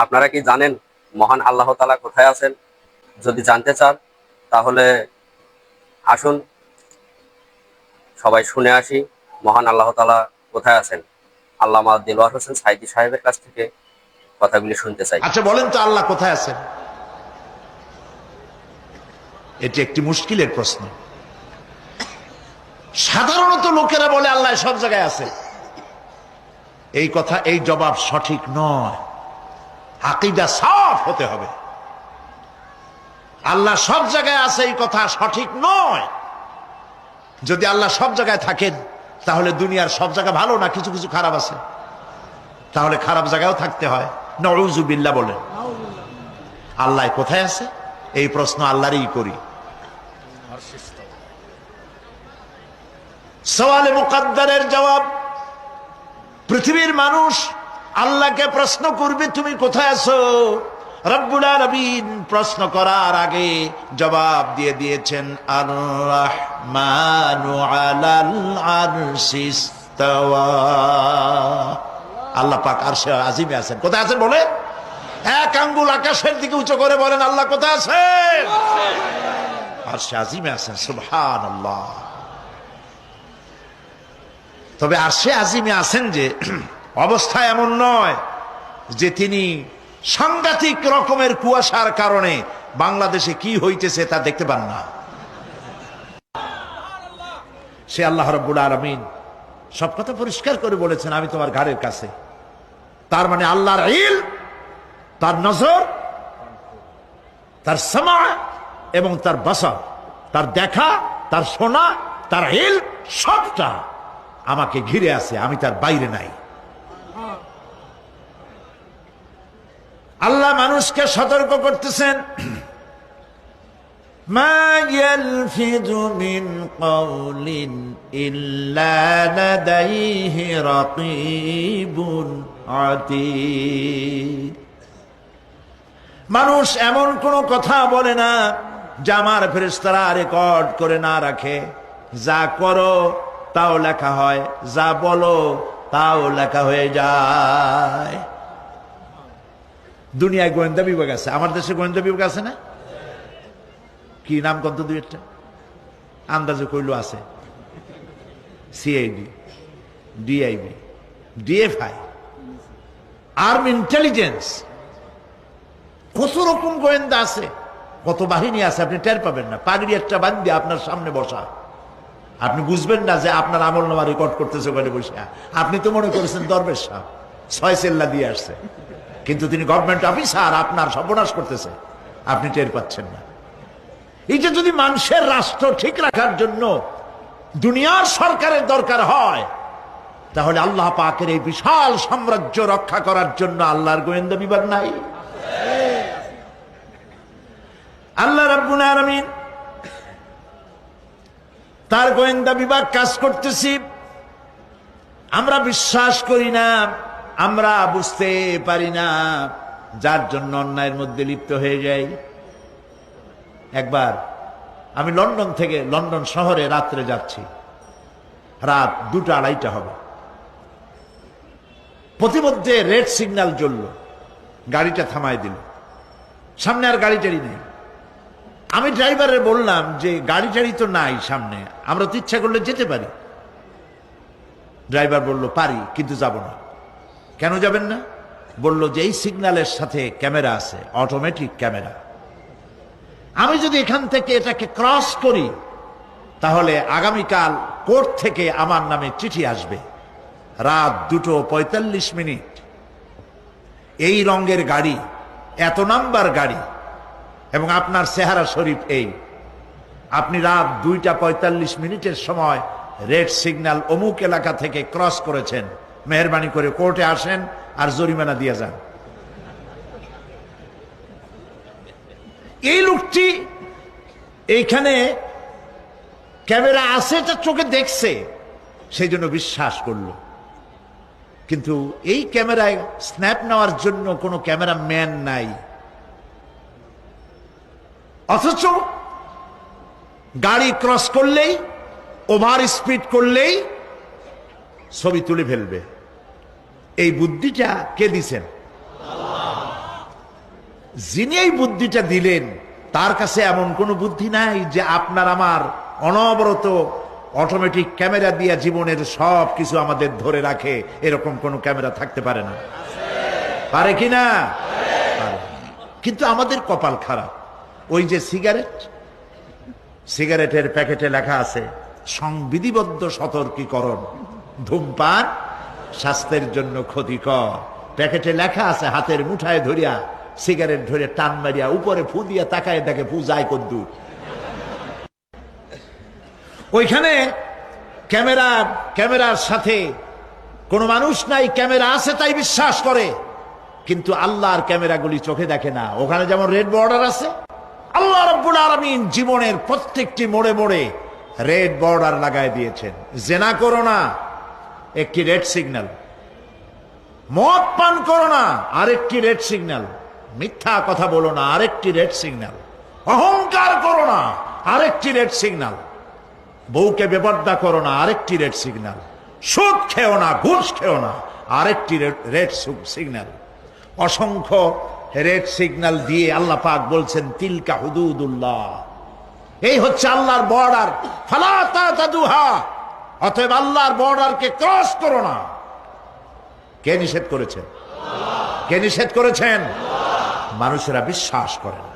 আপনারা কি জানেন মহান আল্লাহ তাআলা কোথায় আছেন? যদি জানতে চান তাহলে আসুন সবাই শুনে আসি মহান আল্লাহ তাআলা কোথায় আছেন। আল্লামা দেলোয়ার হোসেন সাঈদী সাহেবের কাছ থেকে কথাগুলি শুনতে চাই। আচ্ছা বলেন তো আল্লাহ কোথায় আছেন? এটি একটি মুশকিলের প্রশ্ন। সাধারণত লোকেরা বলে আল্লাহ সব জায়গায় আছে। এই কথা, এই জবাব সঠিক নয়। আকীদা সাফ হতে হবে। আল্লাহ সব জায়গায় আছে এই কথা সঠিক নয়। যদি আল্লাহ সব জায়গায় থাকেন তাহলে দুনিয়ার সব জায়গা ভালো না, কিছু কিছু খারাপ আছে। তাহলে খারাপ জায়গায়ও থাকতে হয়। নাউযু বিল্লাহ বলেন। আল্লাহ কোথায় আছে এই প্রশ্ন আল্লাহরই করি। সওয়ালে মুকদ্দারের জবাব, পৃথিবীর মানুষ আল্লাহকে প্রশ্ন করবে তুমি কোথায় আছো। রব্বুল আলামিন প্রশ্ন করার আগে জবাব দিয়ে দিয়েছেন আর রাহমানু আলাল আরশি ইস্তাওয়া। আল্লাহ পাক আরশে আজিমে আছেন। কোথায় আছেন বলে? এক আঙ্গুল আকাশের দিকে উঁচু করে বলেন আল্লাহ কোথায় আছেন? আরশে আজিমে আছেন। সুবহানাল্লাহ। তবে আরশে আজিমে আছেন যে অবস্থা এমন নয় যে তিনি সাংঘাতিক রকমের কুয়াশার কারণে বাংলাদেশে কি হইতেছে তা দেখতে পান না। সে আল্লাহ রাব্বুল আলামিন সব কথা পরিষ্কার করে বলেছেন আমি তোমার ঘাড়ের কাছে। তার মানে আল্লাহর ইলম, তার নজর, তার সামা এবং তার বসর, তার দেখা, তার শোনা, তার ইলম সবটা আমাকে ঘিরে আছে, আমি তার বাইরে নাই। আল্লাহ মানুষকে সতর্ক করতেছেন মা ইয়ালফিযু মিন কাওলিন ইল্লা লাদাইহি রাকীবুন আতীদ। মানুষ এমন কোন কথা বলে না যা আমার ফেরেশতারা রেকর্ড করে না রাখে। যা করো তাও লেখা হয়, যা বলো তাও লেখা হয়ে যায়। দুনিয়ায় গোয়েন্দা বিভাগ আছে, আমার দেশে গোয়েন্দা বিভাগ আছে না? কি নাম কত দুই একটা আন্দাজে কইল আছে। CID, DIB, DFI, army intelligence, কত রকম গোয়েন্দা আছে, কত বাহিনী আছে আপনি টের পাবেন না। পাগড়ি একটা বান্ধি আপনার সামনে বসা, আপনি বুঝবেন না যে আপনার আমল নামা রেকর্ড করতেছে ওখানে বসে। আপনি তো মনে করেছেন দরবেশ সাহেব 6 সেল্লা দিয়ে আসছে, কিন্তু তিনি গভর্নমেন্ট অফিসার, আপনার সর্বনাশ করতেছে, আপনি টের পাচ্ছেন না। এই যে যদি মানুষের রাষ্ট্র ঠিক রাখার জন্য দুনিয়ার সরকারের দরকার হয়, তাহলে আল্লাহ পাকের এই বিশাল সাম্রাজ্য রক্ষা করার জন্য আল্লাহর গোয়েন্দা বিভাগ নাই? আল্লাহ রাব্বুল আলামিন তার গোয়েন্দা বিভাগ কাজ করতেছি। আমরা বিশ্বাস করি না, আমরা বুঝতে পারি না, যার জন্য অন্যায়ের মধ্যে লিপ্ত হয়ে যাই। একবার আমি লন্ডন থেকে, লন্ডন শহরে রাত্রে যাচ্ছি, রাত 2টা-2:30 হবে। প্রতিমধ্যে রেড সিগন্যাল জ্বলল, গাড়িটা থামায় দিল, সামনে আর গাড়ি টাড়ি নেই। আমি ড্রাইভারে বললাম যে গাড়ি টাড়ি তো নাই সামনে, আমরা তো ইচ্ছা করলে যেতে পারি। ড্রাইভার বলল পারি, কিন্তু যাব না। কেন যাবেন না? বলল যে এই সিগন্যালের সাথে ক্যামেরা আছে, অটোমেটিক ক্যামেরা। আমি যদি এখান থেকে এটাকে ক্রস করি তাহলে আগামীকাল কোর্ট থেকে আমার নামে চিঠি আসবে। রাত 2:45, এই রঙের গাড়ি, এত নাম্বার গাড়ি, এবং আপনার চেহারা শরীফ এই, আপনি রাত 2:45 সময় রেড সিগন্যাল অমুক এলাকা থেকে ক্রস করেছেন, মেহরবানি করে কোর্টে আসেন আর জরিমানা দিয়ে যান। এই লোকটি এইখানে ক্যামেরা আছে, এটা চোখে দেখছে, সেই জন্য বিশ্বাস করলো। কিন্তু এই ক্যামেরায় স্ন্যাপ নেওয়ার জন্য কোনো ক্যামেরাম্যান নাই, অথচ গাড়ি ক্রস করলেই, ওভার স্পিড করলেই ছবি তুলে ফেলবে। এই বুদ্ধিটা কে দিছেন? যিনি এই বুদ্ধিটা দিলেন তার কাছে এমন কোনো বুদ্ধি নাই যে আপনার আমার অনবরত অটোমেটিক ক্যামেরা দিয়া জীবনের সব কিছু আমাদের ধরে রাখে, এরকম কোনো ক্যামেরা থাকতে পারে না? পারে কিনা? পারে। কিন্তু আমাদের কপাল খারাপ। ওই যে সিগারেটের প্যাকেটে লেখা আছে সংবিধিবদ্ধ সতর্কীকরণ, ধূমপান স্বাস্থ্যের জন্য ক্ষতিকর। প্যাকেটে লেখা আছে, হাতের মুঠায় ধরিয়া সিগারেট ধরে টান মারিয়া উপরে ফু দিয়া তাকায় দেখে ফু যায় কদ্দুর। ওইখানে ক্যামেরার সাথে কোনো মানুষ নাই, ক্যামেরা আছে তাই বিশ্বাস করে, কিন্তু আল্লাহর ক্যামেরাগুলি চোখে দেখে না। ওখানে যেমন রেড বর্ডার আছে, আল্লাহ রাব্বুল আলামিন জীবনের প্রত্যেকটি মোড়ে মোড়ে রেড বর্ডার লাগায় দিয়েছেন। জেনা করো না, একটি রেড সিগন্যাল। মদ পান করো না, আরেকটি রেড সিগন্যাল। মিথ্যা কথা বলো না, আরেকটি রেড সিগন্যাল। অহংকার করো না, আরেকটি রেড সিগন্যাল। বউকে বেপর্দা করো না, আরেকটি রেড সিগন্যাল। সুদ খেও না, ঘুষ খেও না, আরেকটি রেড সিগন্যাল। অসংখ্য রেড সিগন্যাল দিয়ে আল্লাহ পাক বলছেন তিলকা হুদুদুল্লাহ, এই হচ্ছে আল্লাহর বর্ডার, ফালা তাতাদুহা, অতএব আল্লাহর বর্ডারকে ক্রস করো না। কে নিষেধ করেছেন? কে নিষেধ করেছেন? মানুষেরা বিশ্বাস করে না।